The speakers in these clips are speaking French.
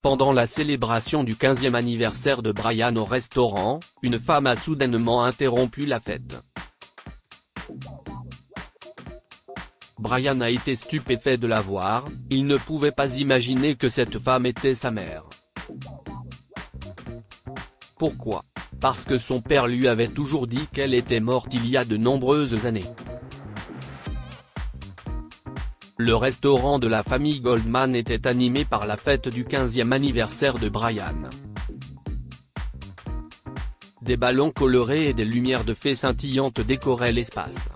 Pendant la célébration du 15e anniversaire de Brian au restaurant, une femme a soudainement interrompu la fête. Brian a été stupéfait de la voir, il ne pouvait pas imaginer que cette femme était sa mère. Pourquoi? Parce que son père lui avait toujours dit qu'elle était morte il y a de nombreuses années. Le restaurant de la famille Goldman était animé par la fête du 15e anniversaire de Brian. Des ballons colorés et des lumières de fées scintillantes décoraient l'espace.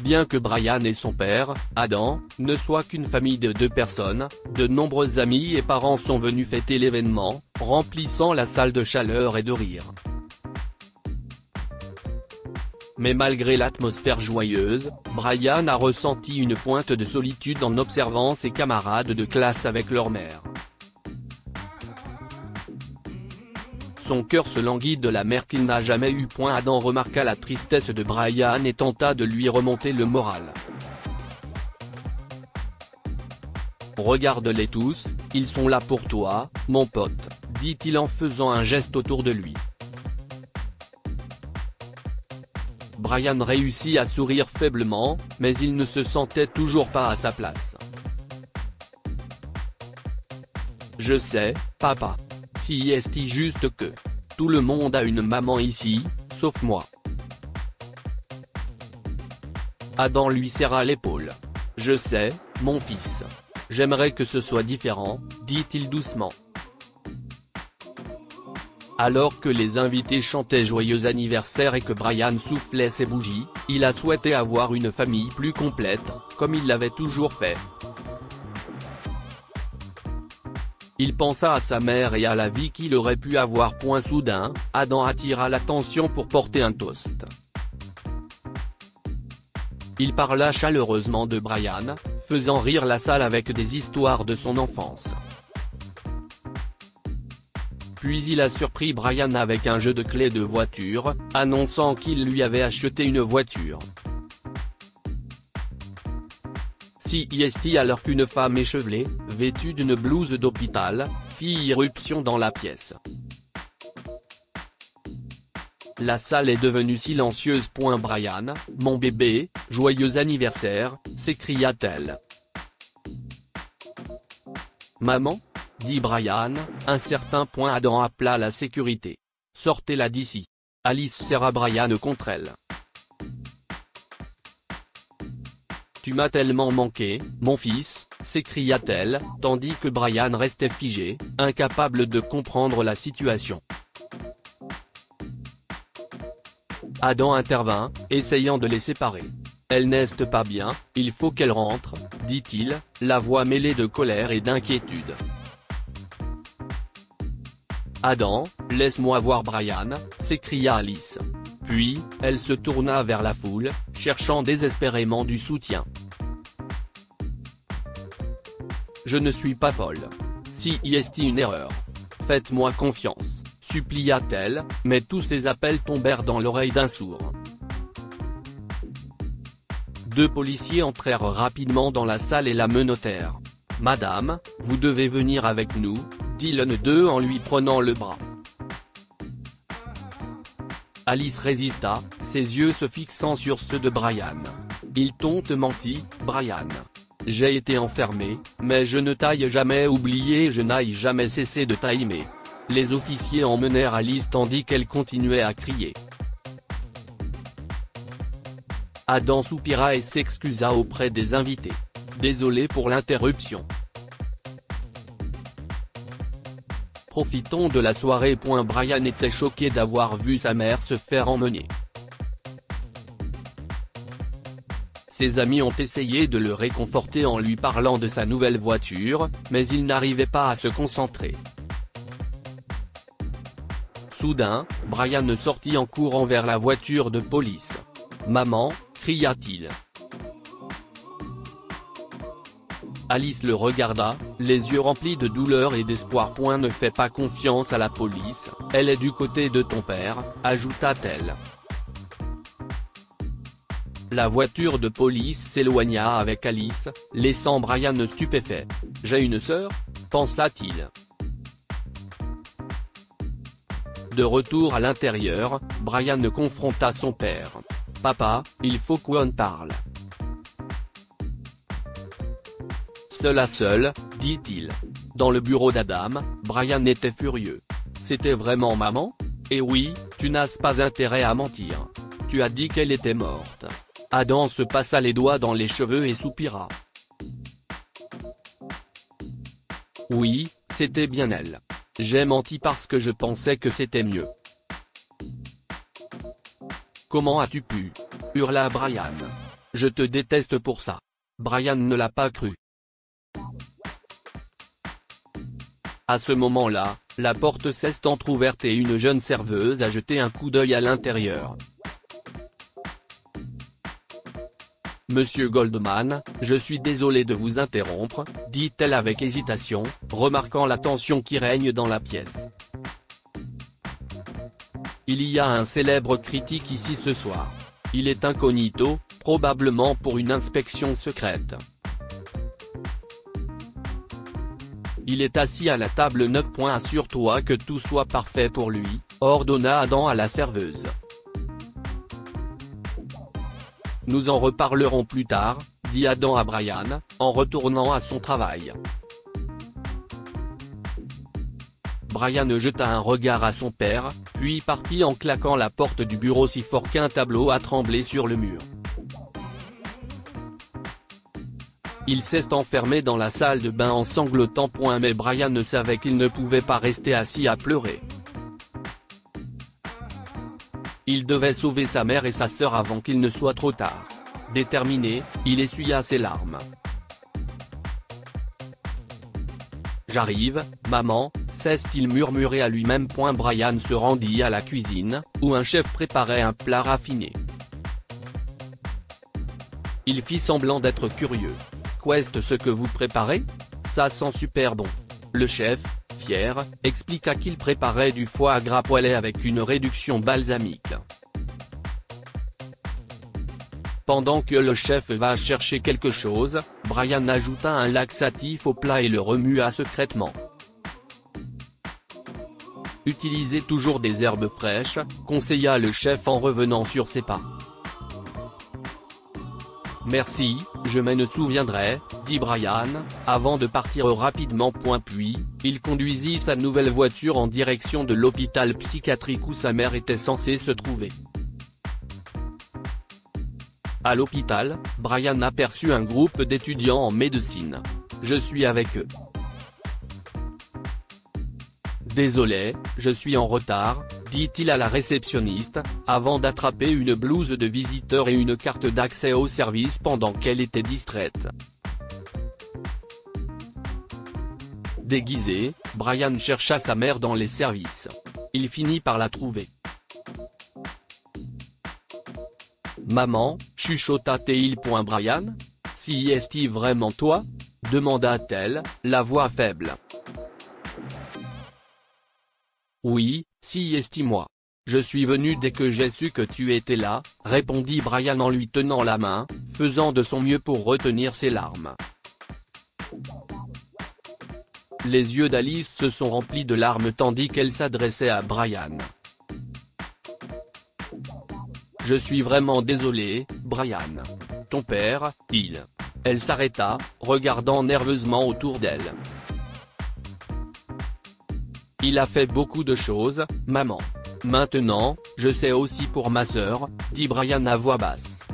Bien que Brian et son père, Adam, ne soient qu'une famille de 2 personnes, de nombreux amis et parents sont venus fêter l'événement, remplissant la salle de chaleur et de rire. Mais malgré l'atmosphère joyeuse, Brian a ressenti une pointe de solitude en observant ses camarades de classe avec leur mère. Son cœur se languit de la mère qu'il n'a jamais eue. Adam remarqua la tristesse de Brian et tenta de lui remonter le moral. Regarde-les tous, ils sont là pour toi, mon pote, dit-il en faisant un geste autour de lui. Brian réussit à sourire faiblement, mais il ne se sentait toujours pas à sa place. Je sais, papa. Si est juste que tout le monde a une maman ici, sauf moi. Adam lui serra l'épaule. Je sais, mon fils. J'aimerais que ce soit différent, dit-il doucement. Alors que les invités chantaient joyeux anniversaire et que Brian soufflait ses bougies, il a souhaité avoir une famille plus complète, comme il l'avait toujours fait. Il pensa à sa mère et à la vie qu'il aurait pu avoir. Soudain, Adam attira l'attention pour porter un toast. Il parla chaleureusement de Brian, faisant rire la salle avec des histoires de son enfance. Puis il a surpris Brian avec un jeu de clés de voiture, annonçant qu'il lui avait acheté une voiture. Alors qu'une femme échevelée, vêtue d'une blouse d'hôpital, fit irruption dans la pièce. La salle est devenue silencieuse. Brian, mon bébé, joyeux anniversaire, s'écria-t-elle. Maman? Dit Brian, un certain point. Adam appela la sécurité. Sortez-la d'ici. Alice serra Brian contre elle. Tu m'as tellement manqué, mon fils, s'écria-t-elle, tandis que Brian restait figé, incapable de comprendre la situation. Adam intervint, essayant de les séparer. Elle n'est pas bien, il faut qu'elle rentre, dit-il, la voix mêlée de colère et d'inquiétude. Adam, laisse-moi voir Brian, s'écria Alice. Puis, elle se tourna vers la foule, cherchant désespérément du soutien. Je ne suis pas folle. Si est une erreur. Faites-moi confiance, supplia-t-elle, mais tous ses appels tombèrent dans l'oreille d'un sourd. 2 policiers entrèrent rapidement dans la salle et la menottèrent. Madame, vous devez venir avec nous, dit l'un d'eux en lui prenant le bras. Alice résista, ses yeux se fixant sur ceux de Brian. Ils t'ont menti, Brian. J'ai été enfermé, mais je ne t'ai jamais oublié et je n'ai jamais cessé de t'aimer. Les officiers emmenèrent Alice tandis qu'elle continuait à crier. Adam soupira et s'excusa auprès des invités. Désolé pour l'interruption. Profitons de la soirée. Brian était choqué d'avoir vu sa mère se faire emmener. Ses amis ont essayé de le réconforter en lui parlant de sa nouvelle voiture, mais il n'arrivait pas à se concentrer. Soudain, Brian sortit en courant vers la voiture de police. « Maman !» cria-t-il. Alice le regarda, les yeux remplis de douleur et d'espoir. « Ne fais pas confiance à la police, elle est du côté de ton père », ajouta-t-elle. La voiture de police s'éloigna avec Alice, laissant Brian stupéfait. « J'ai une sœur ?» pensa-t-il. De retour à l'intérieur, Brian confronta son père. « Papa, il faut qu'on parle. » Seul à seul, dit-il. Dans le bureau d'Adam, Brian était furieux. « C'était vraiment maman ? Eh oui, tu n'as pas intérêt à mentir. Tu as dit qu'elle était morte. » Adam se passa les doigts dans les cheveux et soupira. « Oui, c'était bien elle. J'ai menti parce que je pensais que c'était mieux. »« Comment as-tu pu ?» hurla Brian. « Je te déteste pour ça. » Brian ne l'a pas cru. À ce moment-là, la porte s'est entrouverte et une jeune serveuse a jeté un coup d'œil à l'intérieur. « Monsieur Goldman, je suis désolé de vous interrompre, » dit-elle avec hésitation, remarquant la tension qui règne dans la pièce. « Il y a un célèbre critique ici ce soir. Il est incognito, probablement pour une inspection secrète. Il est assis à la table 9. Assure-toi que tout soit parfait pour lui, » ordonna Adam à la serveuse. « Nous en reparlerons plus tard, » dit Adam à Brian, en retournant à son travail. Brian jeta un regard à son père, puis partit en claquant la porte du bureau si fort qu'un tableau a tremblé sur le mur. Il s'est enfermé dans la salle de bain en sanglotant. Mais Brian savait qu'il ne pouvait pas rester assis à pleurer. Il devait sauver sa mère et sa sœur avant qu'il ne soit trop tard. Déterminé, il essuya ses larmes. « J'arrive, maman », cesse-t-il murmurer à lui-même. Brian se rendit à la cuisine, où un chef préparait un plat raffiné. Il fit semblant d'être curieux. « Qu'est-ce ce que vous préparez ? Ça sent super bon. » Le chef, fier, expliqua qu'il préparait du foie gras poêlé avec une réduction balsamique. Pendant que le chef va chercher quelque chose, Brian ajouta un laxatif au plat et le remua secrètement. « Utilisez toujours des herbes fraîches, » conseilla le chef en revenant sur ses pas. « Merci, je m'en souviendrai, » dit Brian, avant de partir rapidement. Puis, il conduisit sa nouvelle voiture en direction de l'hôpital psychiatrique où sa mère était censée se trouver. À l'hôpital, Brian aperçut un groupe d'étudiants en médecine. « Je suis avec eux. » « Désolé, je suis en retard, » dit-il à la réceptionniste, avant d'attraper une blouse de visiteur et une carte d'accès au service pendant qu'elle était distraite. Déguisé, Brian chercha sa mère dans les services. Il finit par la trouver. « Maman, » chuchota-t-il. Brian ? Si est-il vraiment toi ? demanda-t-elle, la voix faible. « Oui, si est-il moi. Je suis venu dès que j'ai su que tu étais là, » répondit Brian en lui tenant la main, faisant de son mieux pour retenir ses larmes. Les yeux d'Alice se sont remplis de larmes tandis qu'elle s'adressait à Brian. « Je suis vraiment désolé, Brian. Ton père, il. » Elle s'arrêta, regardant nerveusement autour d'elle. « Il a fait beaucoup de choses, maman. Maintenant, je sais aussi pour ma sœur, » dit Brian à voix basse.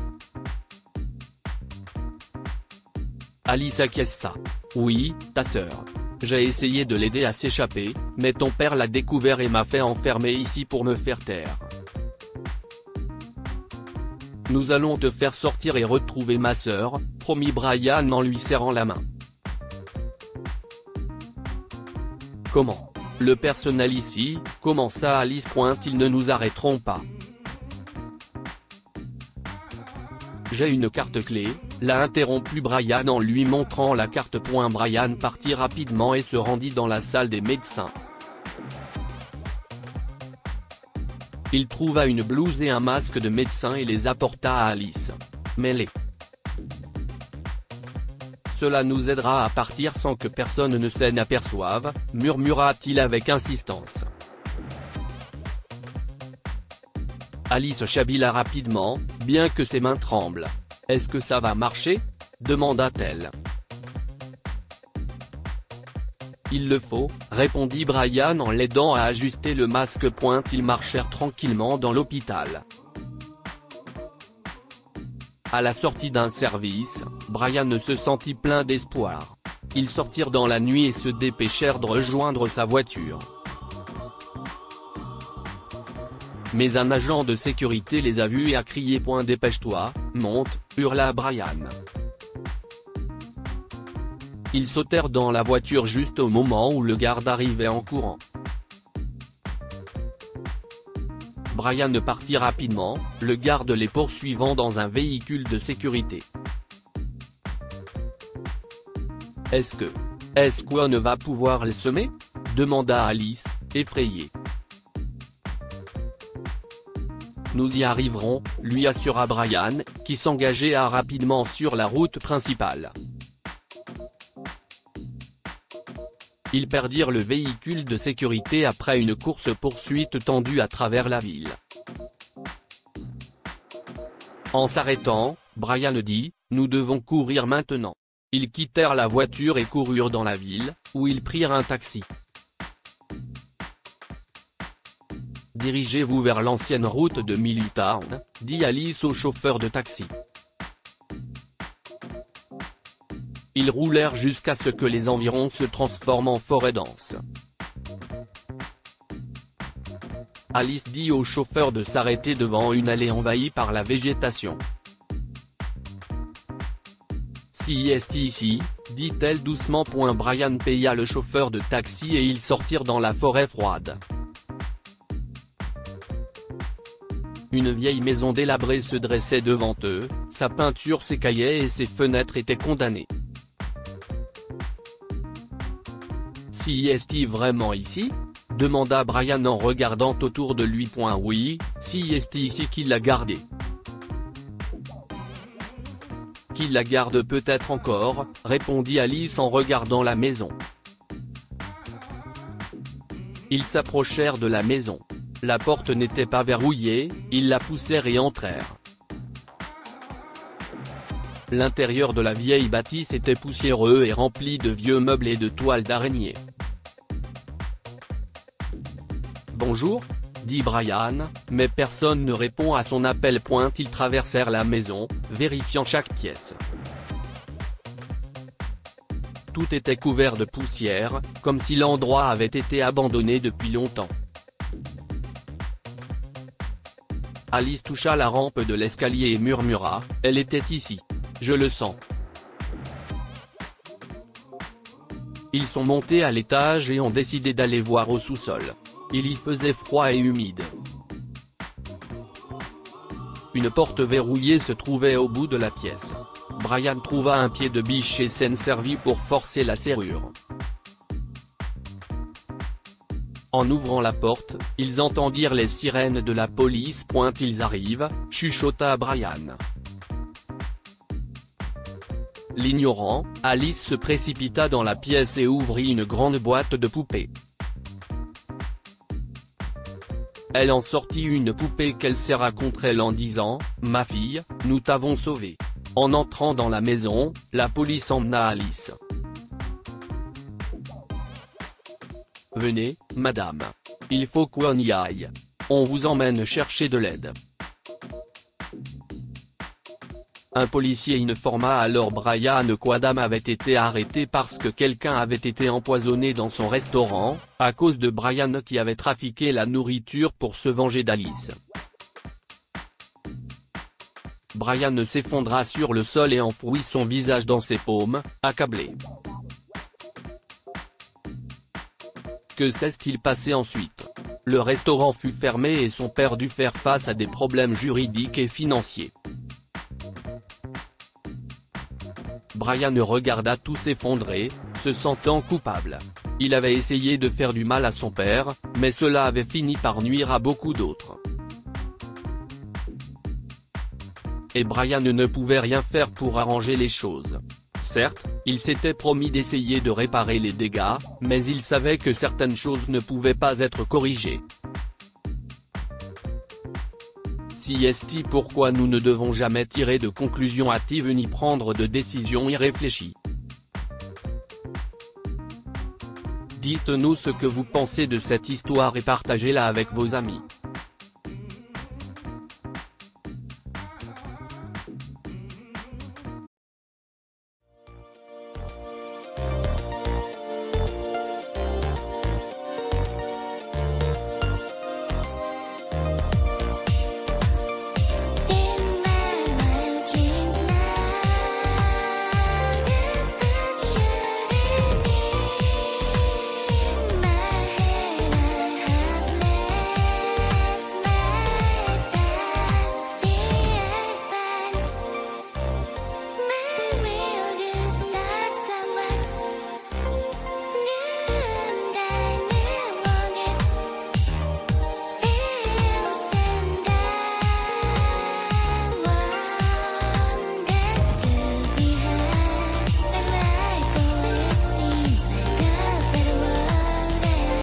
Alice acquiesça. « Oui, ta sœur. J'ai essayé de l'aider à s'échapper, mais ton père l'a découvert et m'a fait enfermer ici pour me faire taire. Nous allons te faire sortir et retrouver ma sœur, » promit Brian en lui serrant la main. « Comment ? Le personnel ici, » commença Alice. « Ils ne nous arrêteront pas. » J'ai une carte clé, l'a interrompu Brian en lui montrant la carte. Brian partit rapidement et se rendit dans la salle des médecins. Il trouva une blouse et un masque de médecin et les apporta à Alice. mêlés. Cela nous aidera à partir sans que personne ne s'en aperçoive, murmura-t-il avec insistance. Alice chabilla rapidement, bien que ses mains tremblent. « Est-ce que ça va marcher ?» demanda-t-elle. « Il le faut », répondit Brian en l'aidant à ajuster le masque. Ils marchèrent tranquillement dans l'hôpital. À la sortie d'un service, Brian se sentit plein d'espoir. Ils sortirent dans la nuit et se dépêchèrent de rejoindre sa voiture. Mais un agent de sécurité les a vus et a crié « Dépêche-toi, monte », hurla Brian. Ils sautèrent dans la voiture juste au moment où le garde arrivait en courant. Brian partit rapidement, le garde les poursuivant dans un véhicule de sécurité. Est-ce qu'on va pouvoir les semer ? demanda Alice, effrayée. Nous y arriverons, lui assura Brian, qui s'engageait rapidement sur la route principale. Ils perdirent le véhicule de sécurité après une course-poursuite tendue à travers la ville. En s'arrêtant, Brian dit « Nous devons courir maintenant ». Ils quittèrent la voiture et coururent dans la ville, où ils prirent un taxi. « Dirigez-vous vers l'ancienne route de Milltown », dit Alice au chauffeur de taxi. Ils roulèrent jusqu'à ce que les environs se transforment en forêt dense. Alice dit au chauffeur de s'arrêter devant une allée envahie par la végétation. « Si est ici », dit-elle doucement. Brian paya le chauffeur de taxi et ils sortirent dans la forêt froide. Une vieille maison délabrée se dressait devant eux, sa peinture s'écaillait et ses fenêtres étaient condamnées. « Si est vraiment ici ?» demanda Brian en regardant autour de lui. « Oui, si est ici qu'il l'a gardé. » Qu'il la garde peut-être encore, répondit Alice en regardant la maison. Ils s'approchèrent de la maison. La porte n'était pas verrouillée, ils la poussèrent et entrèrent. L'intérieur de la vieille bâtisse était poussiéreux et rempli de vieux meubles et de toiles d'araignée. « Bonjour », dit Brian, mais personne ne répond à son appel. Ils traversèrent la maison, vérifiant chaque pièce. Tout était couvert de poussière, comme si l'endroit avait été abandonné depuis longtemps. Alice toucha la rampe de l'escalier et murmura « Elle était ici. Je le sens. » Ils sont montés à l'étage et ont décidé d'aller voir au sous-sol. Il y faisait froid et humide. Une porte verrouillée se trouvait au bout de la pièce. Brian trouva un pied de biche et s'en servit pour forcer la serrure. En ouvrant la porte, ils entendirent les sirènes de la police. « Ils arrivent », chuchota Brian. L'ignorant, Alice se précipita dans la pièce et ouvrit une grande boîte de poupées. Elle en sortit une poupée qu'elle serra contre elle en disant « Ma fille, nous t'avons sauvée ». En entrant dans la maison, la police emmena Alice. « Venez, madame. Il faut qu'on y aille. On vous emmène chercher de l'aide. » Un policier informa alors Brian qu'Adam avait été arrêté parce que quelqu'un avait été empoisonné dans son restaurant, à cause de Brian qui avait trafiqué la nourriture pour se venger d'Alice. Brian s'effondra sur le sol et enfouit son visage dans ses paumes, accablé. Que s'est-il passé ensuite? Le restaurant fut fermé et son père dut faire face à des problèmes juridiques et financiers. Brian regarda tout s'effondrer, se sentant coupable. Il avait essayé de faire du mal à son père, mais cela avait fini par nuire à beaucoup d'autres. et Brian ne pouvait rien faire pour arranger les choses. Certes, il s'était promis d'essayer de réparer les dégâts, mais il savait que certaines choses ne pouvaient pas être corrigées. Si est pourquoi nous ne devons jamais tirer de conclusions hâtives ni prendre de décisions irréfléchies. Dites-nous ce que vous pensez de cette histoire et partagez-la avec vos amis.